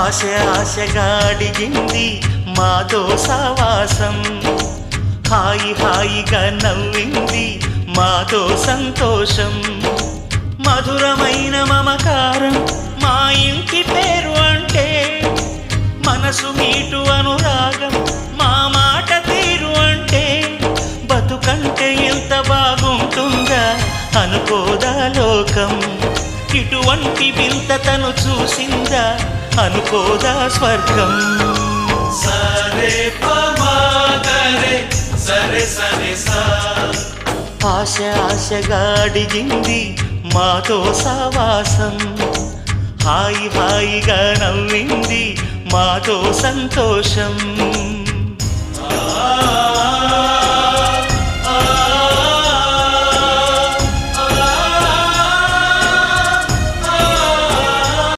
ఆశ ఆశగా అడిగింది మాతో సావాసం, హాయి హాయిగా నవ్వింది మాతో సంతోషం. మధురమైన మమకారం మా ఇంటి పేరు అంటే, మనసు మీటు అనురాగం మా మాట తీరు అంటే, బతుకంటే ఎంత బాగుంటుందా అనుకోదా లోకం. ఇటువంటి వింత తను చూసిందా అనుకోదా స్వర్గం. సరే పమాగరే సరే సరే సా. ఆశ ఆశగా అడిగింది మాతో సావాసం, హాయి హాయిగా నవ్వింది మాతో సంతోషం.